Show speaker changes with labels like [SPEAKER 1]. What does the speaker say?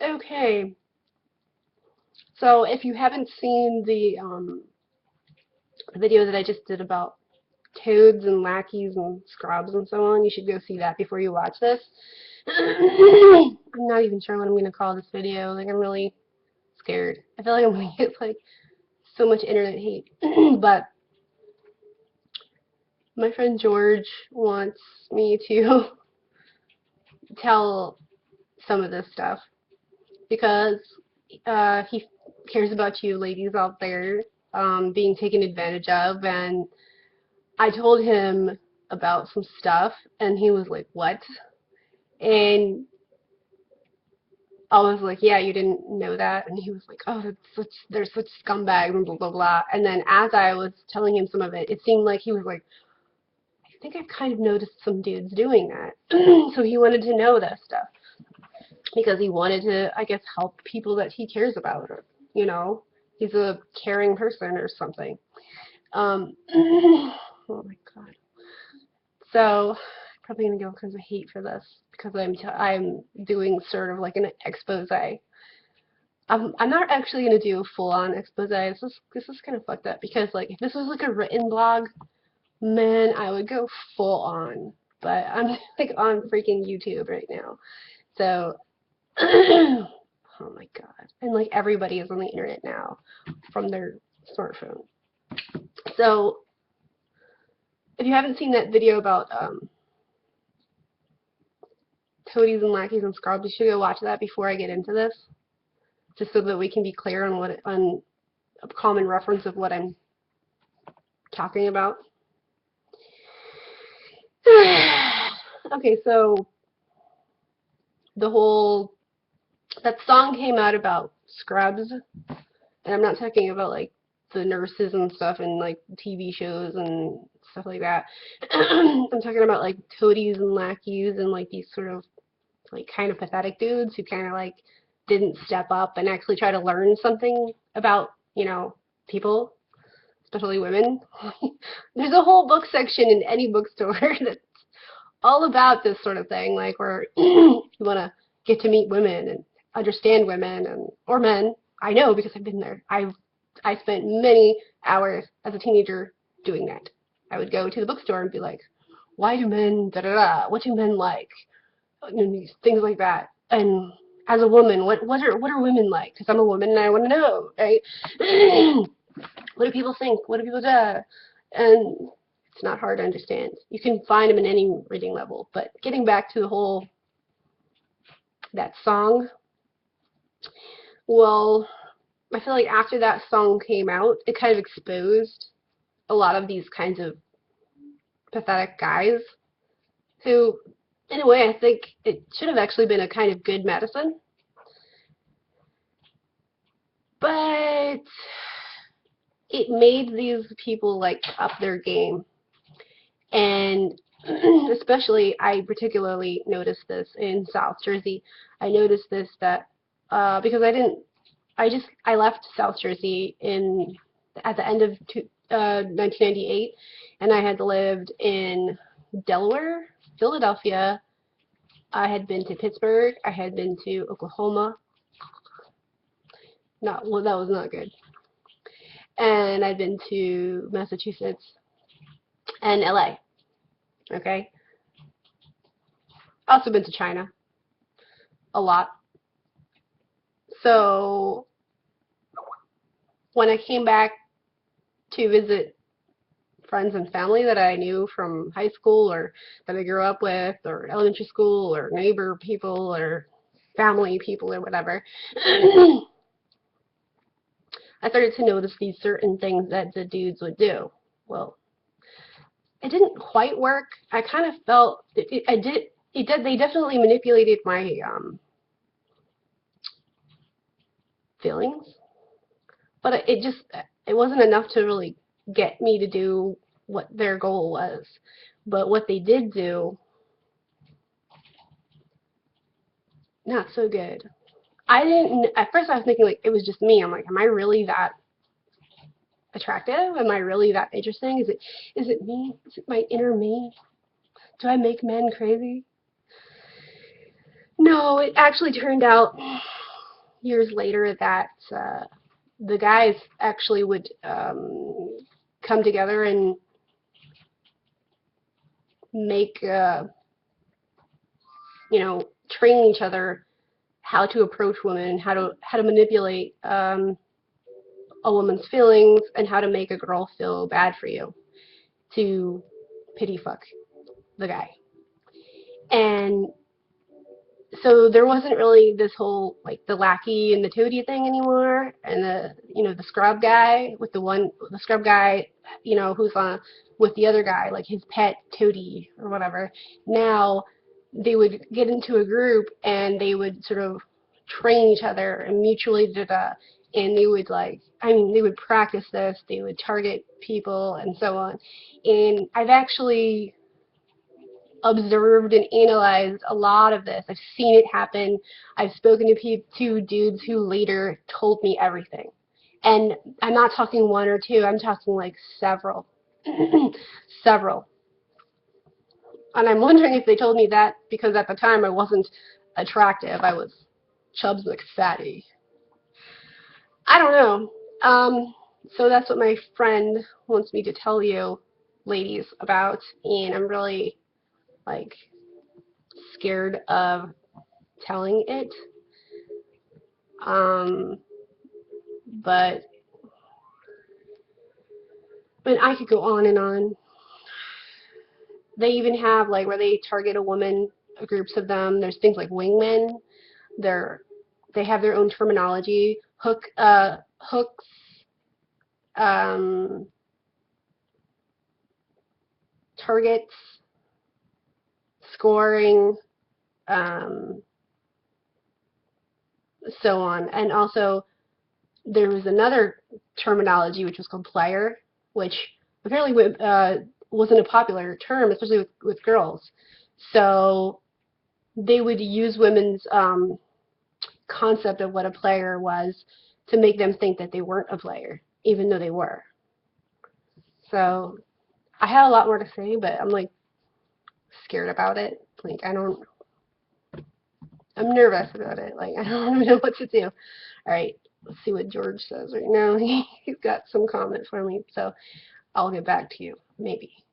[SPEAKER 1] Okay, so if you haven't seen the video that I just did about toads and lackeys and scrubs and so on, you should go see that before you watch this. I'm not even sure what I'm going to call this video. Like, I'm really scared. I feel like I'm going to get, like, so much internet hate. But my friend George wants me to tell some of this stuff because he cares about you ladies out there being taken advantage of. And I told him about some stuff, and he was like, "What?" And I was like, "Yeah, you didn't know that?" And he was like, "Oh, they're such scumbags and blah blah blah." And then as I was telling him some of it, it seemed like he was like, "I think I've kind of noticed some dudes doing that." So he wanted to know that stuff because he wanted to, I guess, help people that he cares about. Or, he's a caring person or something. Oh my God. So I'm probably gonna get all kinds of hate for this because I'm doing sort of like an expose. I'm not actually gonna do a full-on expose. This is kind of fucked up because like if this was like a written blog, man, I would go full on. But I'm like on freaking YouTube right now, so oh my God, and like everybody is on the internet now from their smartphone. So if you haven't seen that video about toadies and lackeys and scrubs, you should go watch that before I get into this, just so that we can be clear on a common reference of what I'm talking about. Okay, so the whole that song came out about scrubs, and I'm not talking about like the nurses and stuff and like TV shows and stuff like that. I'm talking about like toadies and lackeys and like these sort of like kind of pathetic dudes who kind of like didn't step up and actually try to learn something about, people, especially women. There's a whole book section in any bookstore that's all about this sort of thing, like where you want to get to meet women and understand women and or men. I know because I've been there. I spent many hours as a teenager doing that. I would go to the bookstore and be like, why do men da da da? What do men like? Things like that. And as a woman, what are women like? Because I'm a woman and I want to know, right? What do people think? What do people do? And it's not hard to understand. You can find them in any reading level. But getting back to the whole that song, well, I feel like after that song came out, it kind of exposed a lot of these kinds of pathetic guys who, in a way, I think it should have actually been a kind of good medicine. But it made these people like up their game. And especially, I particularly noticed this in South Jersey. I noticed this that because I left South Jersey at the end of 1998, and I had lived in Delaware, Philadelphia. I had been to Pittsburgh. I had been to Oklahoma. Not well, that was not good. And I'd been to Massachusetts and LA. Okay. Also been to China a lot. So when I came back to visit friends and family that I knew from high school or that I grew up with or elementary school or neighbor people or family people or whatever, I started to notice these certain things that the dudes would do. Well, it didn't quite work. I kind of felt I did. It did. They definitely manipulated my feelings, but it wasn't enough to really get me to do what their goal was. But what they did do, not so good. I didn't. At first, I was thinking like it was just me. I'm like, am I really that attractive? Am I really that interesting? Is it me? Is it my inner me? Do I make men crazy? No, it actually turned out years later that the guys actually would come together and make, train each other how to approach women, how to manipulate a woman's feelings, and how to make a girl feel bad for you to pity fuck the guy. And so there wasn't really this whole like the lackey and the toady thing anymore, and the scrub guy with the scrub guy, who's on with the other guy, like his pet toady or whatever. Now they would get into a group and they would sort of train each other and mutually and they would they would practice this, they would target people and so on. And I've actually observed and analyzed a lot of this. I've seen it happen. I've spoken to dudes who later told me everything. And I'm not talking one or two, I'm talking like several. Several. And I'm wondering if they told me that because at the time I wasn't attractive. I was Chubbs McFatty. I don't know. So that's what my friend wants me to tell you, ladies, about. And I'm really, scared of telling it. But I could go on and on. They even have where they target a woman, groups of them. There's things like wingmen. They have their own terminology. Hooks, targets, scoring, so on. And also there was another terminology which was called player, which apparently wasn't a popular term, especially with girls. So they would use women's concept of what a player was to make them think that they weren't a player, even though they were. So I had a lot more to say, but I'm scared about it. I'm nervous about it. I don't even know what to do. All right, let's see what George says right now. He's got some comment for me, so I'll get back to you, maybe.